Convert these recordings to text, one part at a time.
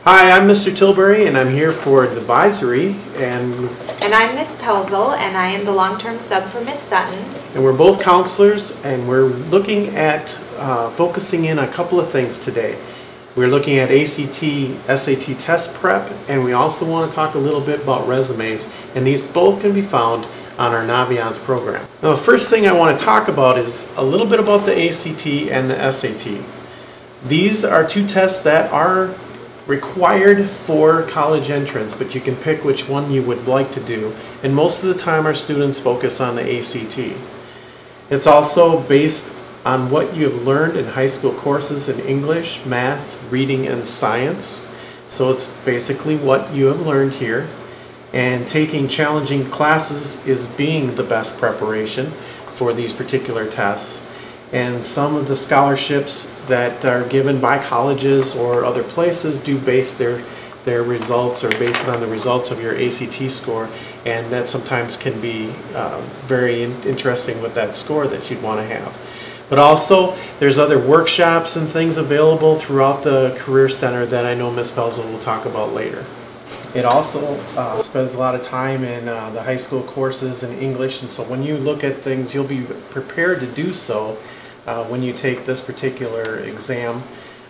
Hi, I'm Mr. Tilbury, and I'm here for advisory, and I'm Miss Pelzel, and I am the long-term sub for Miss Sutton. And we're both counselors, and we're looking at focusing in on a couple of things today. We're looking at ACT, SAT test prep, and we also want to talk a little bit about resumes, and these both can be found on our Naviance program. Now, the first thing I want to talk about is a little bit about the ACT and the SAT. These are two tests that are required for college entrance, but you can pick which one you would like to do, and most of the time our students focus on the ACT. It's also based on what you have learned in high school courses in English, math, reading, and science. So it's basically what you have learned here, and taking challenging classes is being the best preparation for these particular tests. And some of the scholarships that are given by colleges or other places do base their results or based on the results of your ACT score, and that sometimes can be very interesting with that score that you'd want to have. But also there's other workshops and things available throughout the Career Center that I know Ms. Pelzel will talk about later. It also spends a lot of time in the high school courses in English, and so when you look at things, you'll be prepared to do so when you take this particular exam.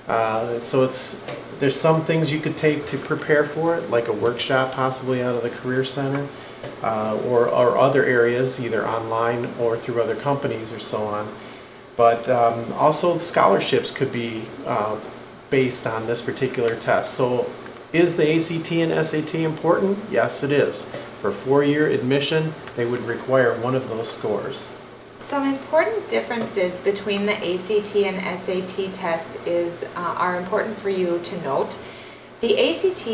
There's some things you could take to prepare for it, like a workshop possibly out of the Career Center, or other areas, either online or through other companies or so on. But also scholarships could be based on this particular test. So is the ACT and SAT important? Yes, it is. For four-year admission, they would require one of those scores. Some important differences between the ACT and SAT test are important for you to note. The ACT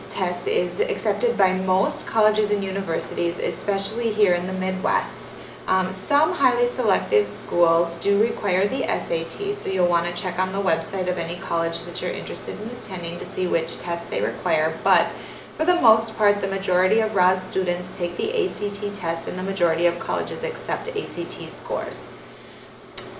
test is accepted by most colleges and universities, especially here in the Midwest. Some highly selective schools do require the SAT, so you'll want to check on the website of any college that you're interested in attending to see which test they require. But for the most part, the majority of ROS students take the ACT test, and the majority of colleges accept ACT scores.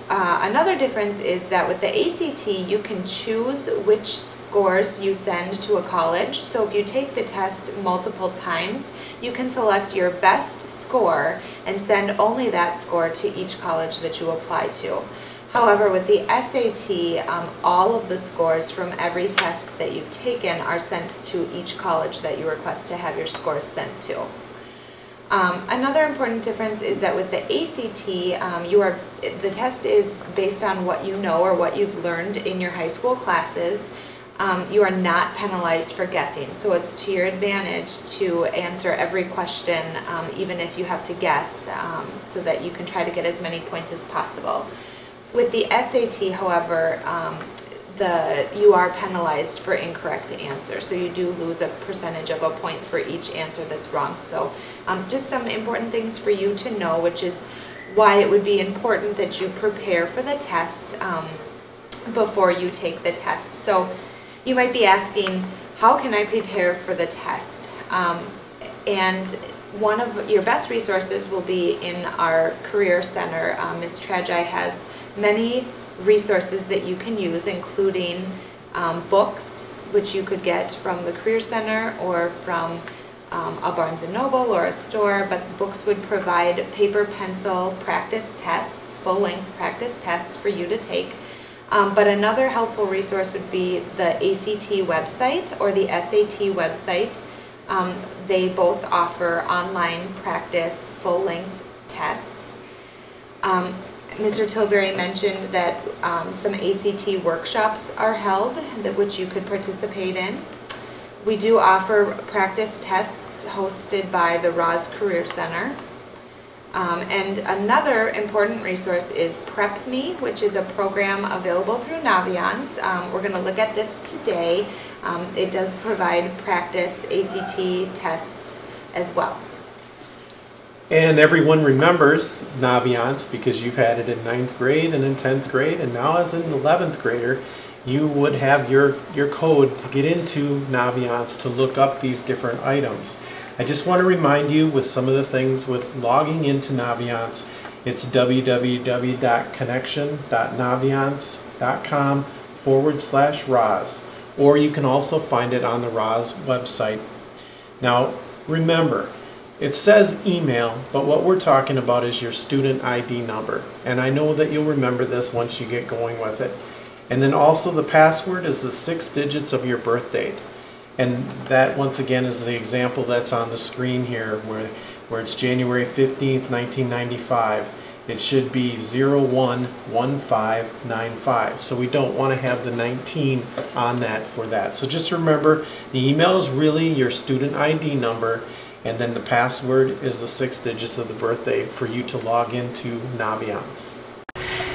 Another difference is that with the ACT, you can choose which scores you send to a college. So if you take the test multiple times, you can select your best score and send only that score to each college that you apply to. However, with the SAT, all of the scores from every test that you've taken are sent to each college that you request to have your scores sent to. Another important difference is that with the ACT, the test is based on what you know or what you've learned in your high school classes. You are not penalized for guessing, so it's to your advantage to answer every question, even if you have to guess, so that you can try to get as many points as possible. With the SAT, however, you are penalized for incorrect answers, so you do lose a percentage of a point for each answer that's wrong. So just some important things for you to know, which is why it would be important that you prepare for the test before you take the test. So you might be asking, how can I prepare for the test? And one of your best resources will be in our Career Center. Ms. Tragi has many resources that you can use, including books, which you could get from the Career Center or from a Barnes & Noble or a store, but books would provide paper, pencil practice tests, full-length practice tests for you to take. But another helpful resource would be the ACT website or the SAT website. They both offer online practice full-length tests. Mr. Tilbury mentioned that some ACT workshops are held, which you could participate in. We do offer practice tests hosted by the ROS Career Center. And another important resource is PrepMe, which is a program available through Naviance. We're going to look at this today. It does provide practice ACT tests as well. And everyone remembers Naviance because you've had it in 9th grade and in 10th grade, and now as an 11th grader, you would have your code to get into Naviance to look up these different items. I just want to remind you with some of the things with logging into Naviance, it's www.connection.naviance.com/ROS. or you can also find it on the ROS website. Now, remember, it says email, but what we're talking about is your student ID number. And I know that you'll remember this once you get going with it. And then also the password is the 6 digits of your birth date. And that, once again, is the example that's on the screen here, where it's January 15th, 1995. It should be 011595. So we don't want to have the 19 on that for that. So just remember, the email is really your student ID number, and then the password is the 6 digits of the birthday for you to log into Naviance.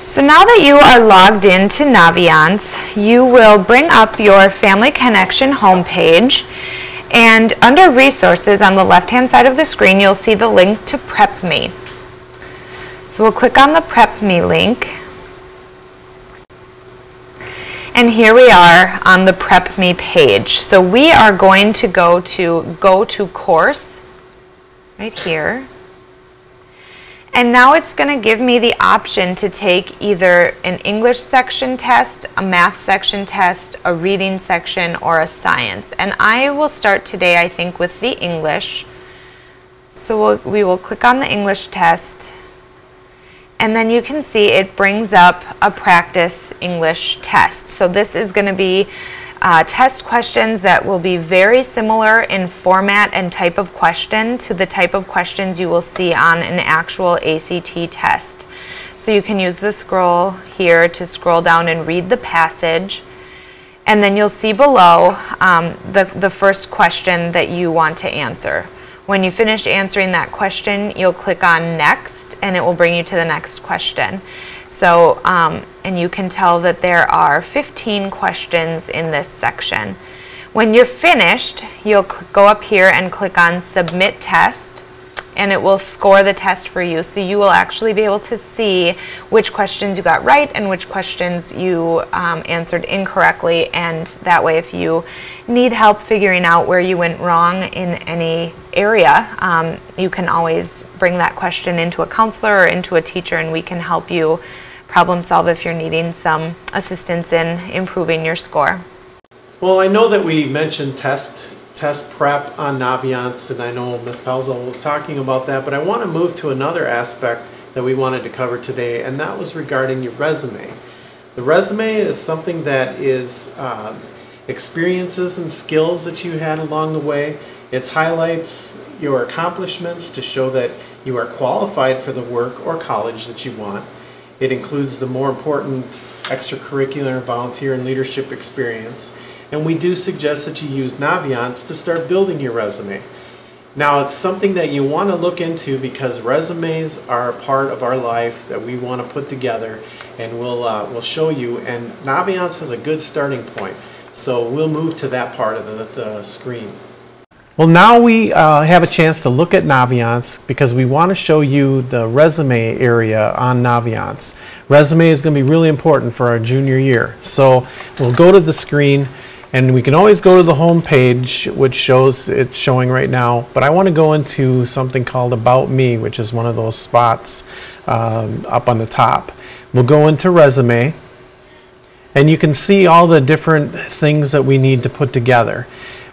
So now that you are logged into Naviance, you will bring up your Family Connection homepage, and under Resources on the left-hand side of the screen, you'll see the link to PrepMe. So we'll click on the PrepMe link, and here we are on the PrepMe page. So we are going to go to Course right here, and now it's going to give me the option to take either an English section test, a math section test, a reading section, or a science. And I will start today, I think, with the English. So we will click on the English test, and then you can see it brings up a practice English test. So this is going to be test questions that will be very similar in format and type of question to the type of questions you will see on an actual ACT test. So you can use the scroll here to scroll down and read the passage, and then you'll see below the first question that you want to answer. When you finish answering that question, you'll click on Next, and it will bring you to the next question. So, and you can tell that there are 15 questions in this section. When you're finished, you'll go up here and click on Submit Test, and it will score the test for you. So you will actually be able to see which questions you got right and which questions you answered incorrectly. And that way, if you need help figuring out where you went wrong in any area, you can always bring that question into a counselor or into a teacher, and we can help you problem solve if you're needing some assistance in improving your score. Well, I know that we mentioned test prep on Naviance, and I know Ms. Pelzel was talking about that, but I want to move to another aspect that we wanted to cover today, and that was regarding your resume. The resume is something that is experiences and skills that you had along the way. It highlights your accomplishments to show that you are qualified for the work or college that you want. It includes the more important extracurricular, volunteer, and leadership experience. And we do suggest that you use Naviance to start building your resume. Now, it's something that you want to look into because resumes are a part of our life that we want to put together, and we'll show you. And Naviance has a good starting point. So we'll move to that part of the screen. Well, now we have a chance to look at Naviance because we want to show you the resume area on Naviance. Resume is going to be really important for our junior year. So we'll go to the screen, and we can always go to the home page, which shows it's showing right now. But I want to go into something called About Me, which is one of those spots up on the top. We'll go into Resume, and you can see all the different things that we need to put together.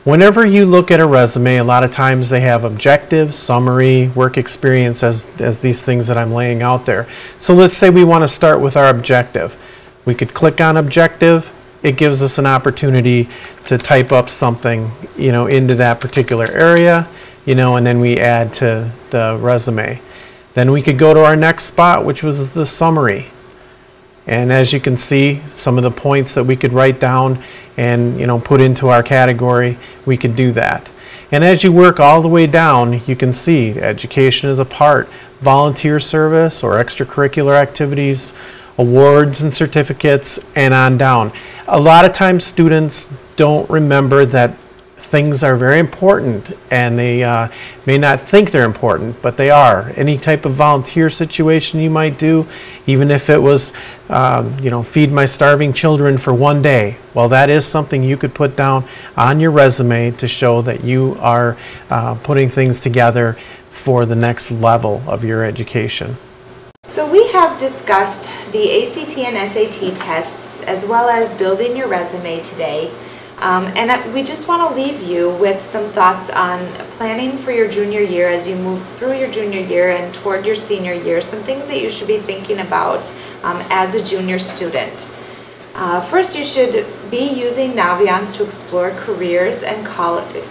Whenever you look at a resume, a lot of times they have objective, summary, work experience as these things that I'm laying out there. So let's say we want to start with our objective. We could click on objective. It gives us an opportunity to type up something, into that particular area, and then we add to the resume. Then we could go to our next spot, which was the summary. And as you can see, some of the points that we could write down and put into our category, we could do that. And as you work all the way down, you can see education is a part, volunteer service or extracurricular activities, awards and certificates, and on down. A lot of times students don't remember that things are very important, and they may not think they're important, but they are. Any type of volunteer situation you might do, even if it was, feed my starving children for one day, well, that is something you could put down on your resume to show that you are putting things together for the next level of your education. So we have discussed the ACT and SAT tests as well as building your resume today. We just want to leave you with some thoughts on planning for your junior year as you move through your junior year and toward your senior year, some things that you should be thinking about as a junior student. First, you should be using Naviance to explore careers and college.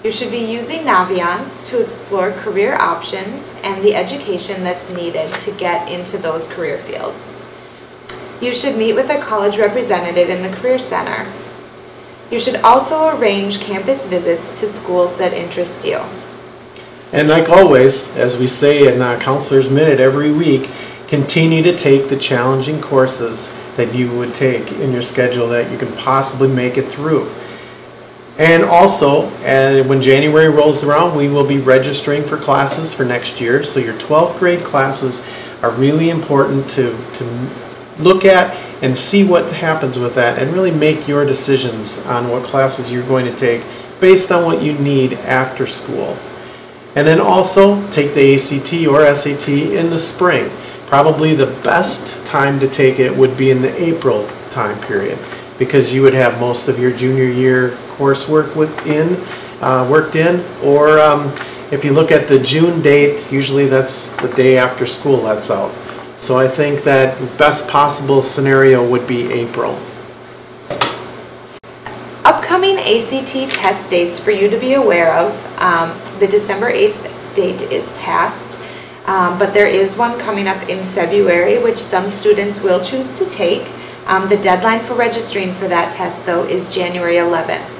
You should be using Naviance to explore career options and the education that's needed to get into those career fields. You should meet with a college representative in the Career Center. You should also arrange campus visits to schools that interest you. And like always, as we say in Counselor's Minute every week, continue to take the challenging courses that you would take in your schedule that you can possibly make it through. And also, when January rolls around, we will be registering for classes for next year. So your 12th grade classes are really important to look at and see what happens with that and really make your decisions on what classes you're going to take based on what you need after school. And then also take the ACT or SAT in the spring. Probably the best time to take it would be in the April time period, because you would have most of your junior year coursework worked in, or if you look at the June date, usually that's the day after school lets out. So I think that the best possible scenario would be April. Upcoming ACT test dates for you to be aware of. The December 8th date is past, but there is one coming up in February, which some students will choose to take. The deadline for registering for that test, though, is January 11th.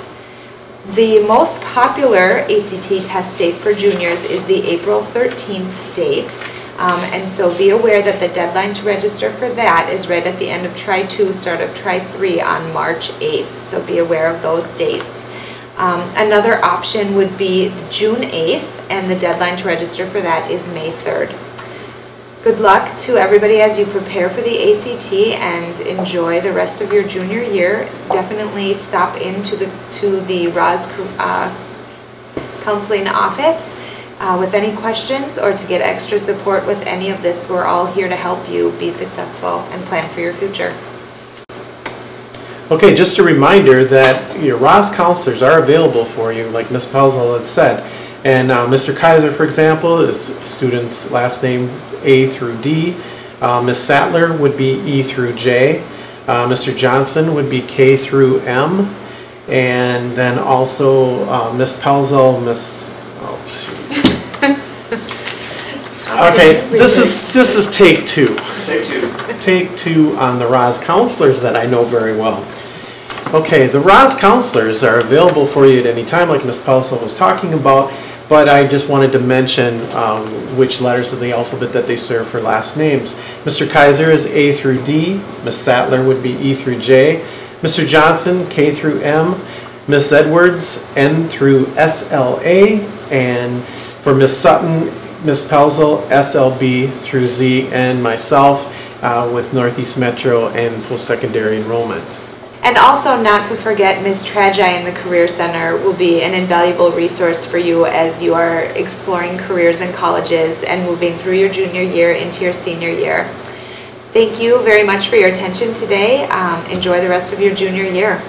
The most popular ACT test date for juniors is the April 13th date. And so be aware that the deadline to register for that is right at the end of Try 2, start of Try 3 on March 8th. So be aware of those dates. Another option would be June 8th, and the deadline to register for that is May 3rd. Good luck to everybody as you prepare for the ACT and enjoy the rest of your junior year. Definitely stop into the Roz Counseling office with any questions or to get extra support with any of this. We're all here to help you be successful and plan for your future. Okay, just a reminder that your Roz counselors are available for you, like Ms. Pelzel had said. And Mr. Kaiser, for example, is student's last name A through D. Ms. Sattler would be E through J. Mr. Johnson would be K through M. And then also Ms. Pelzel, Okay, this is take two. Take two. Take two on the Roz counselors that I know very well. Okay, the Roz counselors are available for you at any time, like Ms. Pelzel was talking about, but I just wanted to mention which letters of the alphabet that they serve for last names. Mr. Kaiser is A through D, Ms. Sattler would be E through J, Mr. Johnson K through M, Ms. Edwards N through SLA, and for Ms. Sutton, Ms. Pelzel SLB through Z, and myself with Northeast Metro and post-secondary enrollment. And also, not to forget, Ms. Tragi in the Career Center will be an invaluable resource for you as you are exploring careers in colleges and moving through your junior year into your senior year. Thank you very much for your attention today. Enjoy the rest of your junior year.